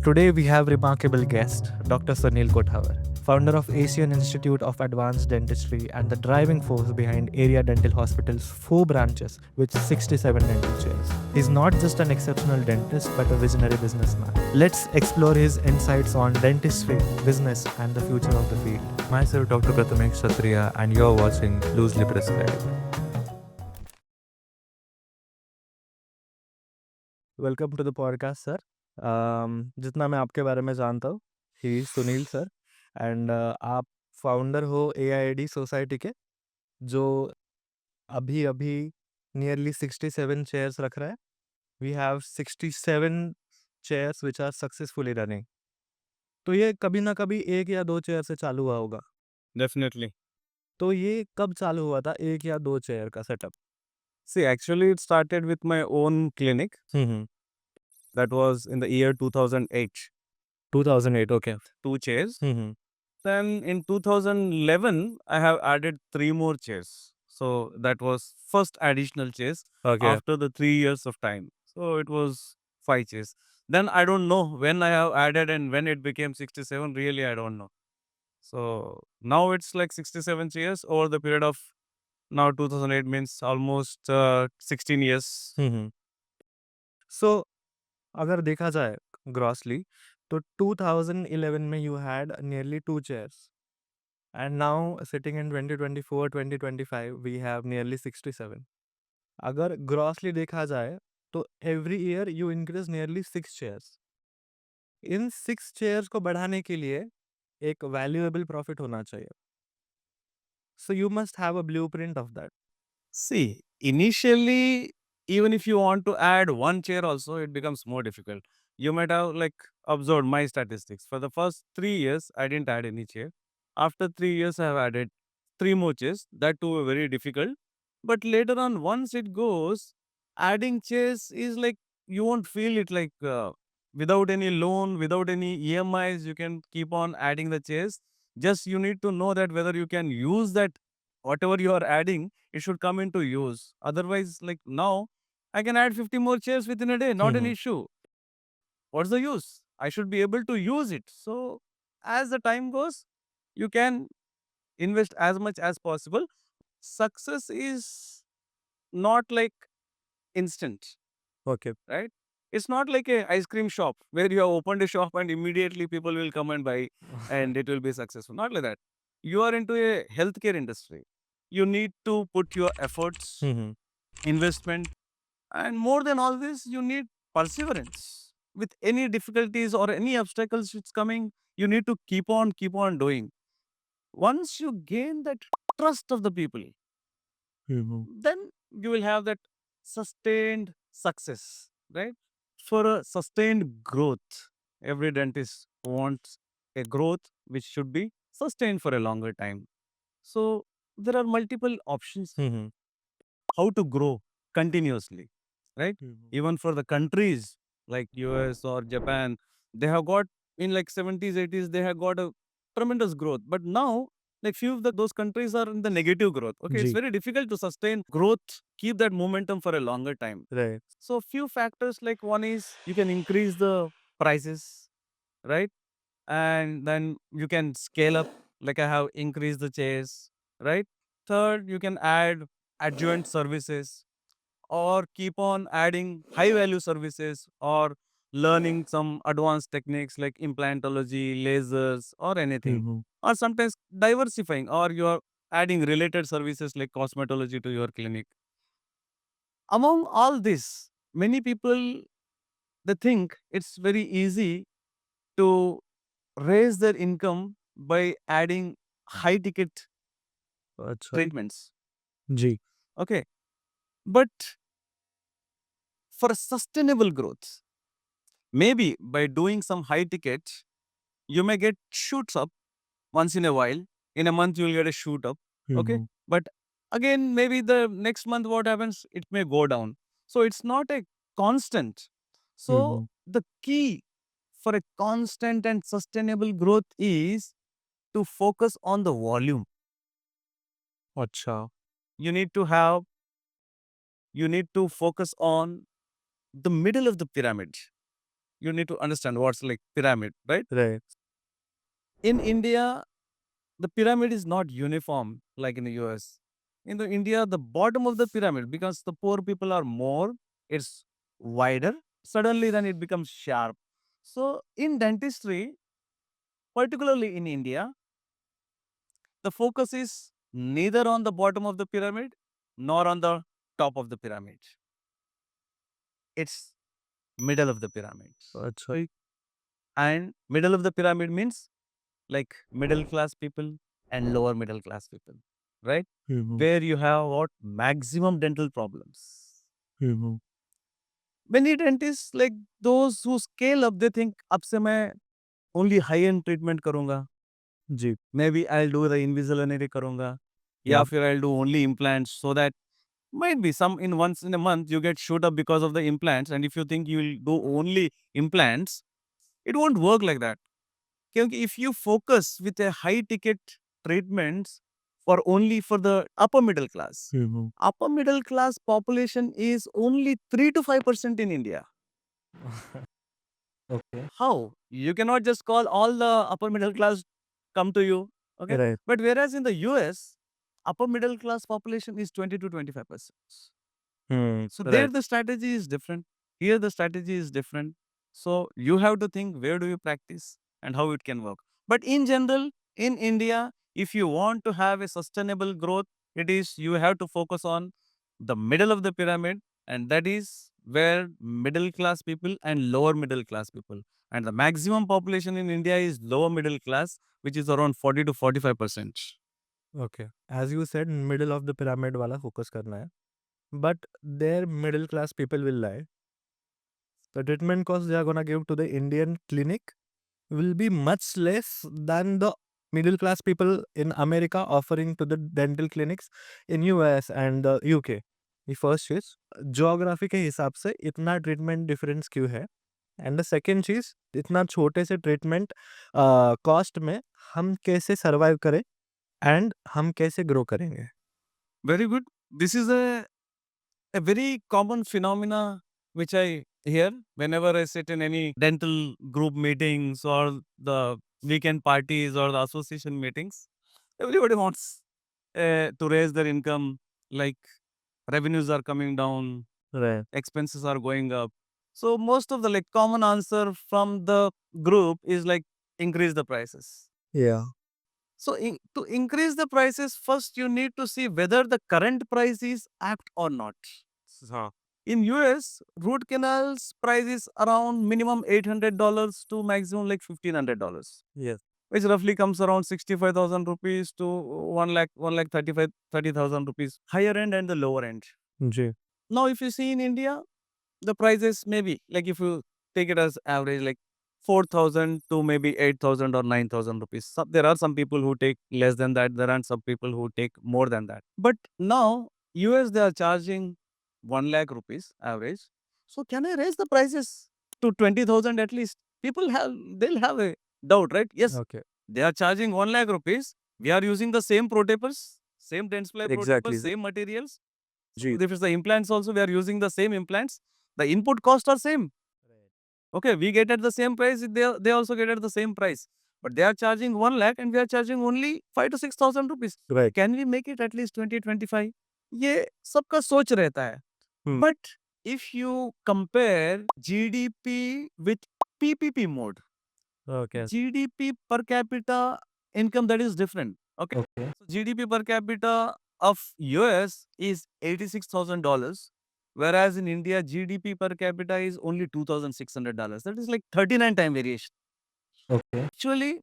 Today we have remarkable guest, Dr. Sunil Kothawar, founder of Asian Institute of Advanced Dentistry and the driving force behind Area Dental Hospital's 4 branches with 67 dental chairs. He's not just an exceptional dentist but a visionary businessman. Let's explore his insights on dentistry, business and the future of the field. Myself, Dr. Prathamesh Kshatriya, and you're watching Loosely Prescribed. Welcome to the podcast sir. जितना मैं आपके बारे में जानता हूँ, he is Sunil sir and आप founder हो AIAD society के, जो अभी अभी नियरली 67 चेयर्स रख रहा है. We have 67 chairs which are successfully running. तो ये कभी ना कभी एक या दो चेयर से चालू हुआ होगा. Definitely. तो ये कब चालू हुआ था एक या दो चेयर का setup? See, actually, it started with my own clinic. Hmm. That was in the year 2008. 2008. Okay. 2 chairs. Hmm. Then in 2011, I have added 3 more chairs. So that was first additional chairs okay. after the 3 years of time. So it was 5 chairs. Then I don't know when I have added and when it became 67. Really, I don't know. So now it's like 67 chairs over the period of now 2008 means almost 16 years. Hmm. So अगर देखा जाए grossly, तो 2011 में you had nearly 2 chairs and now sitting in 2024 2025 we have nearly 67. अगर grossly देखा जाए तो every year you increase nearly 6 chairs. इन 6 चेयर्स को बढ़ाने के लिए एक वैल्यूएबल प्रॉफिट होना चाहिए. So you must have a blueprint of that. See, initially, even if you want to add one chair also, it becomes more difficult. You might have like observed my statistics. For the first 3 years, I didn't add any chair. After 3 years, I have added 3 more chairs. That too were very difficult. But later on, once it goes, adding chairs is like you won't feel it like without any loan, without any EMIs, you can keep on adding the chairs. Just you need to know that whether you can use that whatever you are adding, it should come into use. Otherwise, like now, I can add 50 more chairs within a day, not an issue. What's the use? I should be able to use it. So, as the time goes, you can invest as much as possible. Success is not like instant, okay. right? It's not like a ice cream shop where you have opened a shop and immediately people will come and buy and it will be successful. Not like that. You are into a healthcare industry. You need to put your efforts, investment, and more than all this, you need perseverance. With any difficulties or any obstacles which coming, you need to keep on doing. Once you gain that trust of the people, then you will have that sustained success, right? For a sustained growth, every dentist wants a growth which should be sustained for a longer time. So there are multiple options how to grow continuously, right? Even for the countries like US or Japan, they have got in like 70s, 80s, they have got a tremendous growth. But now, like few of those countries are in the negative growth. Okay, it's जी. very difficult to sustain growth, keep that momentum for a longer time. Right. So few factors like one is you can increase the prices, right? And then you can scale up, like I have increased the chairs, right? Third, you can add adjoint services or keep on adding high value services or learning some advanced techniques like implantology, lasers, or anything. Or sometimes diversifying, or you're adding related services like cosmetology to your clinic. Among all this, many people they think it's very easy to raise their income by adding high ticket अच्छा. treatments. जी. Okay. But for sustainable growth, maybe by doing some high ticket, you may get shoots up once in a while. In a month, you'll get a shoot up. Okay. But again, maybe the next month, what happens, it may go down. So it's not a constant. So the key for a constant and sustainable growth is to focus on the volume. अच्छा. You need to have, you need to focus on the middle of the pyramid. you need to understand what's like pyramid, right? Right. In India, the pyramid is not uniform like in the US. In the India, the bottom of the pyramid, because the poor people are more, it's wider. Suddenly, then it becomes sharp. So, in dentistry, particularly in India, the focus is neither on the bottom of the pyramid nor on the top of the pyramid. It's middle of the pyramid. अच्छा. Right? And middle of the pyramid means like middle class people and lower middle class people, right? Where you have what maximum dental problems. Many dentists, like those who scale up, they think अब से मैं only high end treatment करूंगा. जी. Maybe I'll do the Invisalign करूंगा. या Yeah. फिर I'll do only implants, so that might be some in once in a month you get shoot up because of the implants. And if you think you will do only implants, it won't work like that. क्योंकि if you focus with a high ticket treatments for only for the upper middle class population is only 3 to 5% in India. Okay. How? You cannot just call all the upper middle class come to you. Okay. Right. But whereas in the US, upper middle class population is 20 to 25%. So there Right. the strategy is different. Here the strategy is different. So you have to think where do you practice and how it can work. But in general, in India, if you want to have a sustainable growth, it is you have to focus on the middle of the pyramid, and that is where middle class people and lower middle class people. And the maximum population in India is lower middle class, which is around 40 to 45%. Okay. As you said, middle of the pyramid वाला focus करना है. But their middle class people will lie. The treatment cost they are gonna give to the Indian clinic will be much less than the middle class people in America offering to the dental clinics in US and UK. The first चीज geography के हिसाब से इतना treatment difference क्यों है and the second चीज इतना छोटे से ट्रीटमेंट कॉस्ट में हम कैसे सरवाइव करें एंड हम कैसे ग्रो करेंगे. Very good. This is a very common phenomena which I hear whenever I sit in any dental group meetings or the weekend parties or the association meetings. Everybody wants to raise their income, like revenues are coming down, Right. expenses are going up. So most of the like common answer from the group is like increase the prices. Yeah. So to increase the prices, first you need to see whether the current price is apt or not. So, in US, root canals price is around minimum $800 to maximum like $1,500, Yes. which roughly comes around 65,000 rupees to 1 lakh 30,000 rupees, higher end and the lower end. Ji. Now, if you see in India, the prices maybe like if you take it as average, like 4,000 to maybe 8,000 or 9,000 rupees. There are some people who take less than that. There are some people who take more than that. But now, US, they are charging 1 lakh rupees average. So can I raise the prices to 20,000 at least? They'll have a doubt, right? Yes, Okay. they are charging 1 lakh rupees. We are using the same protapers, same dentsply Exactly. protapers, same materials. So ji. if it's the implants also, we are using the same implants. The input costs are same. Okay, we get at the same price. They also get at the same price. But they are charging 1 lakh and we are charging only 5 to 6,000 rupees. Right. Can we make it at least 20, 25? ये सबका सोच रहता है. Hmm. But if you compare GDP with PPP mode, Okay. GDP per capita income, that is different. Okay. Okay. So GDP per capita of US is $86,000, whereas in India GDP per capita is only $2,600. That is like 39 time variation. Okay. Actually,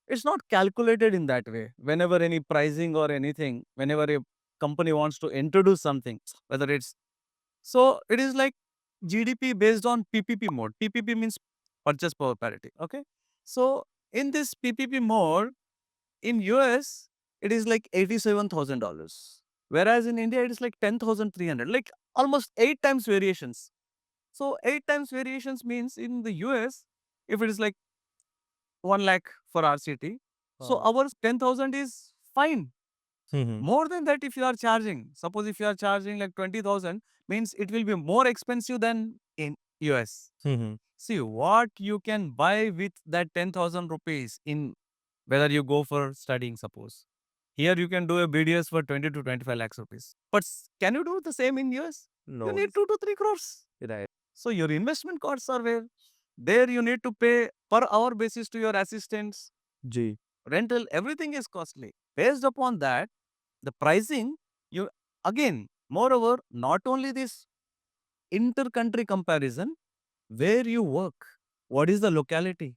it's not calculated in that way. Whenever any pricing or anything, whenever a company wants to introduce something, whether it's so it is like GDP based on PPP mode. PPP means purchase power parity. Okay. So in this PPP mode, in US, it is like $87,000. Whereas in India, it is like 10,300, like almost 8 times variations. So 8 times variations means in the US, if it is like 1 lakh for RCT, so Oh. our 10,000 is fine. Hmm. More than that, if you are charging, suppose if you are charging like 20,000, means it will be more expensive than in US. Hmm. See what you can buy with that 10,000 rupees in whether you go for studying, suppose. Here you can do a BDS for 20 to 25 lakhs rupees. But can you do the same in US? You No. need 2 to 3 crores. Right. So your investment costs are where? There you need to pay per hour basis to your assistants, G. rental, everything is costly. Based upon that, the pricing, you again, moreover, not only this inter-country comparison, where you work, what is the locality,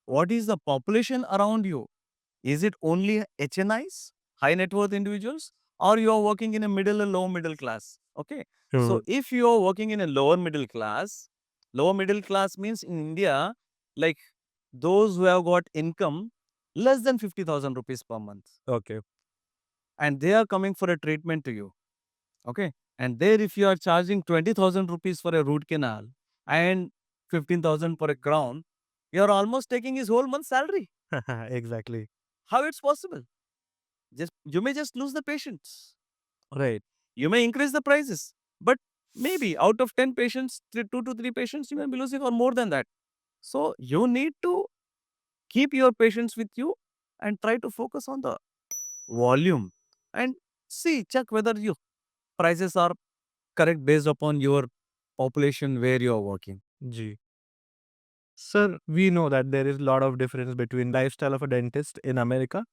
what is the population around you, is it only HNIs, high net worth individuals, or you are working in a middle and low middle class? Okay. So if you are working in a lower middle class means in India, like those who have got income less than 50,000 rupees per month, Okay. and they are coming for a treatment to you. Okay. And there, if you are charging 20,000 rupees for a root canal and 15,000 for a crown, you are almost taking his whole month's salary. Exactly. How it's possible? Just you may just lose the patients. Right. You may increase the prices, but maybe out of 10 patients, 2 to 3 patients, you may be losing or more than that. So you need to keep your patients with you and try to focus on the volume and see, check whether your prices are correct based upon your population where you are working. G. Sir, we know that there is a lot of difference between lifestyle of a dentist in America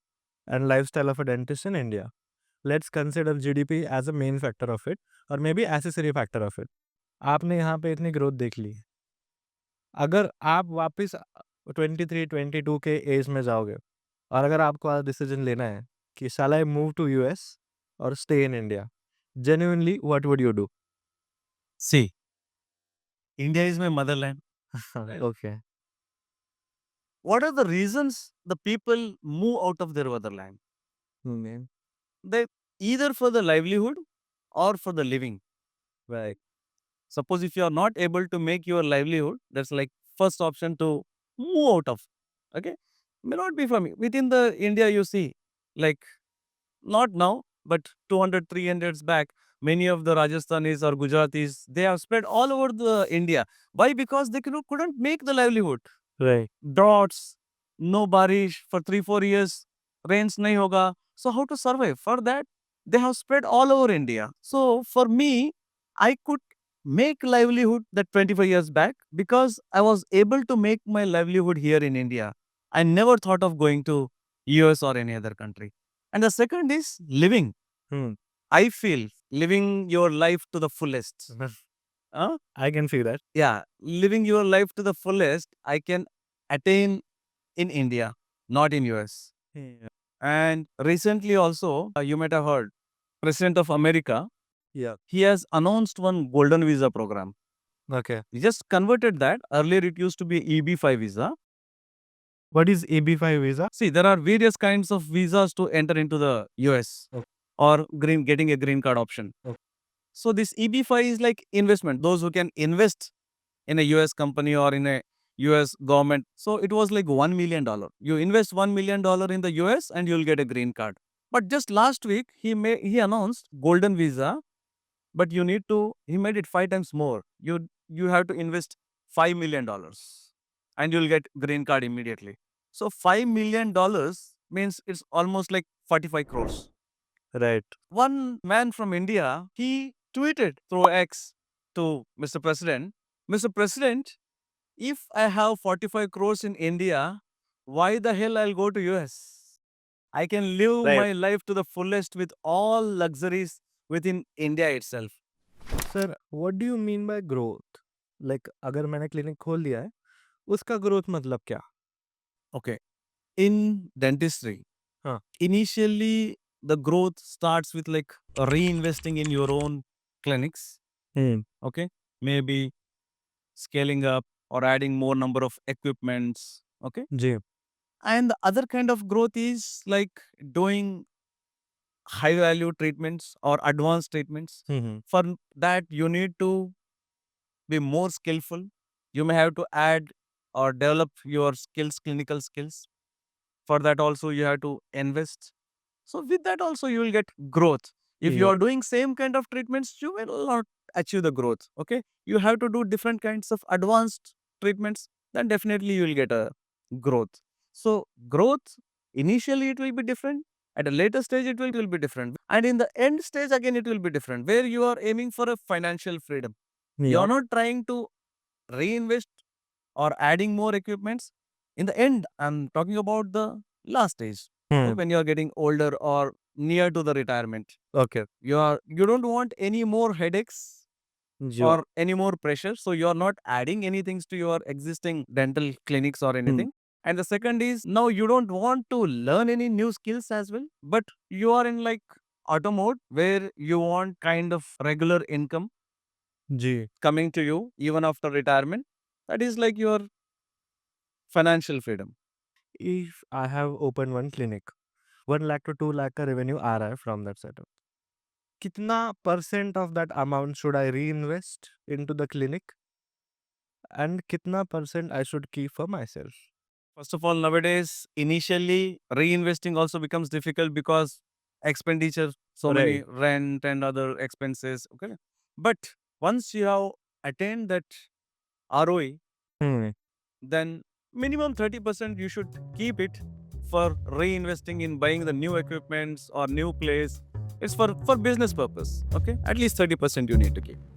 and lifestyle of a dentist in India. Let's consider GDP as a main factor of it or maybe accessory factor of it. आपने यहाँ पे इतनी growth देख ली। अगर आप वापस 23-22 के as में जाओगे और अगर आपको आज डिसीजन लेना है कि shall I move to US or stay in India? Genuinely, what would you do? See, India is my motherland. Okay. What are the reasons the people move out of their motherland? Hmm. They either for the livelihood or for the living. Right. Suppose if you are not able to make your livelihood, that's like first option to move out of. Okay, may not be from within the India. You see, like not now, but 200, 300 back, many of the Rajasthanis or Gujaratis, they have spread all over the India. Why? Because they couldn't make the livelihood. Right. Droughts, no barish for 3-4 years, rains nahi hoga. So how to survive? For that, they have spread all over India. So for me, I could make livelihood that 25 years back because I was able to make my livelihood here in India. I never thought of going to US or any other country. And the second is living. Hmm. I feel living your life to the fullest. Huh? I can see that. Yeah, living your life to the fullest, I can attain in India, not in US. Yeah. And recently also, you might have heard, President of America, Yeah. he has announced one golden visa program. Okay. He just converted that. Earlier it used to be EB5 visa. What is EB5 visa? See, there are various kinds of visas to enter into the US Okay. or getting a green card option. Okay. So this EB5 is like investment. Those who can invest in a US company or in a US government. So it was like $1 million. You invest $1 million in the US and you'll get a green card. But just last week, he announced golden visa, but he made it 5 times more. You have to invest $5 million and you'll get green card immediately. So $5 million means it's almost like 45 crores. Right. One man from India, he tweeted through X to Mr. President, Mr. President, if I have 45 crores in India, why the hell I'll go to US? I can live Right. my life to the fullest with all luxuries within India itself. Sir what do you mean by growth? Like अगर मैंने clinic खोल दिया है, उसका growth मतलब क्या? Okay. In dentistry, Huh. initially the growth starts with like reinvesting in your own clinics. Okay. Maybe scaling up or adding more number of equipments. Okay. Ji. And the other kind of growth is like doing high value treatments or advanced treatments. For that, you need to be more skillful. You may have to add or develop your skills, clinical skills. For that, also, you have to invest. So, with that, also, you will get growth. If you Yeah. are doing same kind of treatments, you will not achieve the growth. Okay. You have to do different kinds of advanced treatments, then definitely you will get a growth. So growth, initially it will be different. At a later stage, it will be different. And in the end stage, again, it will be different, where you are aiming for a financial freedom. You are Yup. not trying to reinvest or adding more equipments. In the end, I'm talking about the last stage, okay, Hmm. when you are getting older or near to the retirement. Okay. You don't want any more headaches Yup. or any more pressure, so you are not adding anything to your existing dental clinics or Hmm. anything. And the second is, now you don't want to learn any new skills as well, but you are in like auto mode where you want kind of regular income Ji. coming to you even after retirement. That is like your financial freedom. If I have opened one clinic, 1 lakh to 2 lakh का revenue आ रहा है from that setup. कितना % of that amount should I reinvest into the clinic? And कितना % I should keep for myself? First of all, nowadays, initially reinvesting also becomes difficult because expenditure, so many Right. rent and other expenses. Okay. But once you have attained that ROE, Hmm. then minimum 30% you should keep it for reinvesting in buying the new equipments or new place. It's for business purpose. Okay. At least 30% you need to keep.